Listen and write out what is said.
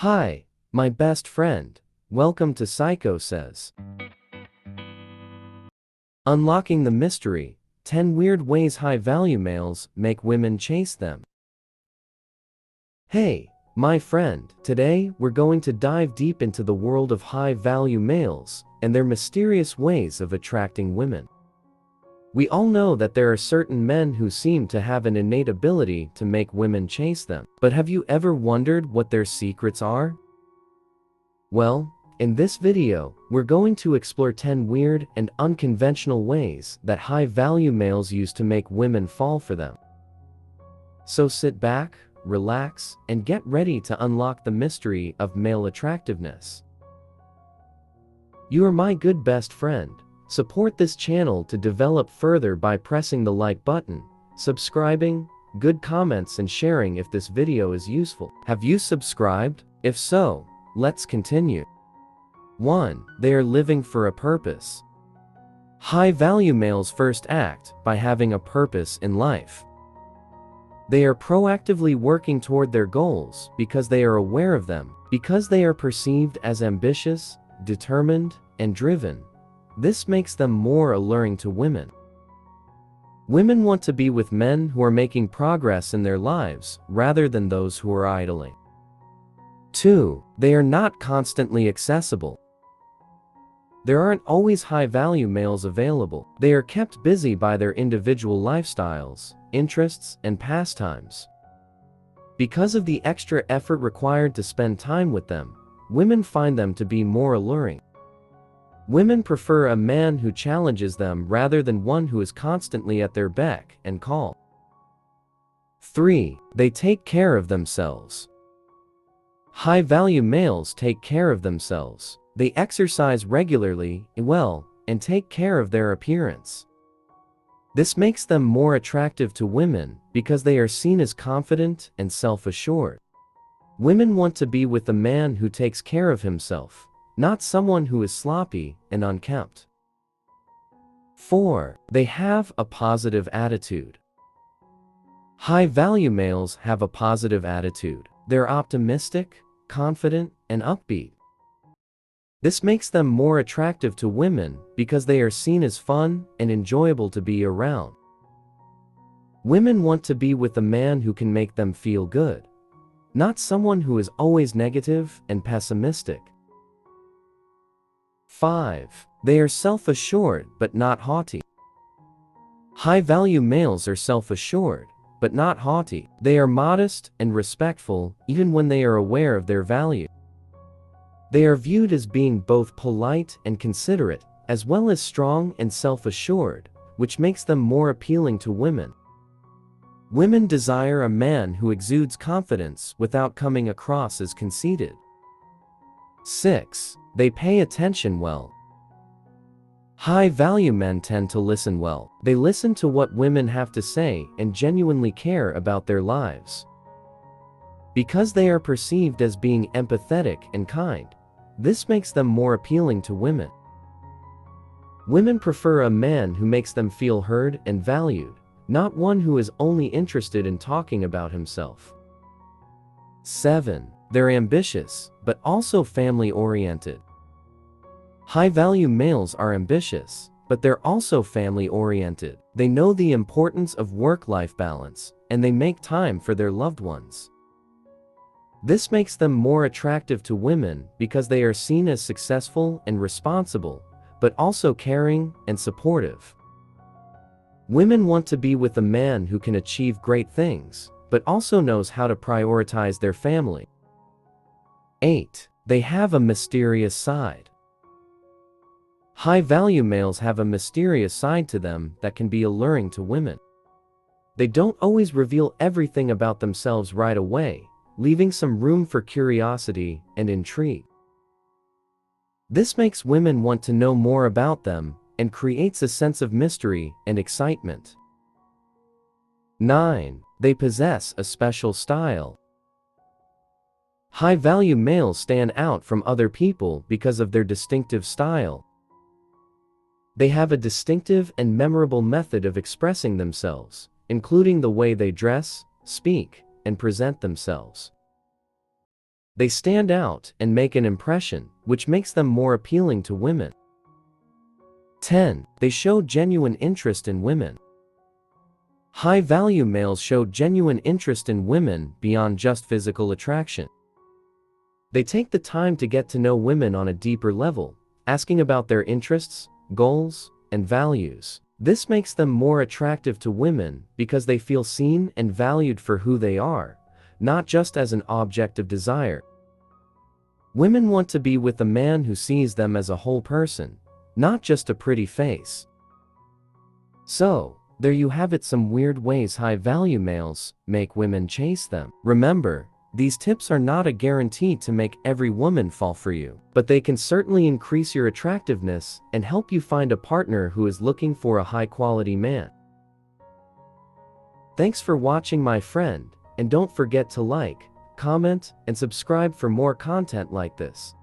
Hi, my best friend. Welcome to Psycho Says. Unlocking the mystery, 10 weird ways high-value males make women chase them. Hey, my friend, today we're going to dive deep into the world of high-value males and their mysterious ways of attracting women. We all know that there are certain men who seem to have an innate ability to make women chase them. But have you ever wondered what their secrets are? Well, in this video, we're going to explore 10 weird and unconventional ways that high-value males use to make women fall for them. So sit back, relax, and get ready to unlock the mystery of male attractiveness. You are my good best friend. Support this channel to develop further by pressing the like button, subscribing, good comments and sharing if this video is useful. Have you subscribed? If so, let's continue. 1. They are living for a purpose. High-value males first act by having a purpose in life. They are proactively working toward their goals because they are aware of them, because they are perceived as ambitious, determined, and driven. This makes them more alluring to women. Women want to be with men who are making progress in their lives rather than those who are idling. 2. They are not constantly accessible. There aren't always high-value males available. They are kept busy by their individual lifestyles, interests, and pastimes. Because of the extra effort required to spend time with them, women find them to be more alluring. Women prefer a man who challenges them rather than one who is constantly at their beck and call. 3. They take care of themselves. High-value males take care of themselves. They exercise regularly, and take care of their appearance. This makes them more attractive to women because they are seen as confident and self-assured. Women want to be with a man who takes care of himself, not someone who is sloppy and unkempt. 4. They have a positive attitude. High-value males have a positive attitude. They're optimistic, confident, and upbeat. This makes them more attractive to women because they are seen as fun and enjoyable to be around. Women want to be with a man who can make them feel good, not someone who is always negative and pessimistic. 5. They are self-assured but not haughty. High-value males are self-assured but not haughty. They are modest and respectful even when they are aware of their value. They are viewed as being both polite and considerate, as well as strong and self-assured, which makes them more appealing to women. Women desire a man who exudes confidence without coming across as conceited. 6. They pay attention well. High-value men tend to listen well. They listen to what women have to say and genuinely care about their lives. Because they are perceived as being empathetic and kind, this makes them more appealing to women. Women prefer a man who makes them feel heard and valued, not one who is only interested in talking about himself. 7. They're ambitious, but also family-oriented. High-value males are ambitious, but they're also family-oriented. They know the importance of work-life balance, and they make time for their loved ones. This makes them more attractive to women because they are seen as successful and responsible, but also caring and supportive. Women want to be with a man who can achieve great things, but also knows how to prioritize their family. 8. They have a mysterious side. High-value males have a mysterious side to them that can be alluring to women. They don't always reveal everything about themselves right away, leaving some room for curiosity and intrigue. This makes women want to know more about them and creates a sense of mystery and excitement. 9. They possess a special style. High-value males stand out from other people because of their distinctive style. They have a distinctive and memorable method of expressing themselves, including the way they dress, speak, and present themselves. They stand out and make an impression, which makes them more appealing to women. 10. They show genuine interest in women. High-value males show genuine interest in women beyond just physical attraction. They take the time to get to know women on a deeper level, asking about their interests, goals, and values. This makes them more attractive to women because they feel seen and valued for who they are, not just as an object of desire. Women want to be with a man who sees them as a whole person, not just a pretty face. So, there you have it, some weird ways high-value males make women chase them. Remember, these tips are not a guarantee to make every woman fall for you, but they can certainly increase your attractiveness and help you find a partner who is looking for a high-quality man. Thanks for watching, my friend, and don't forget to like, comment, and subscribe for more content like this.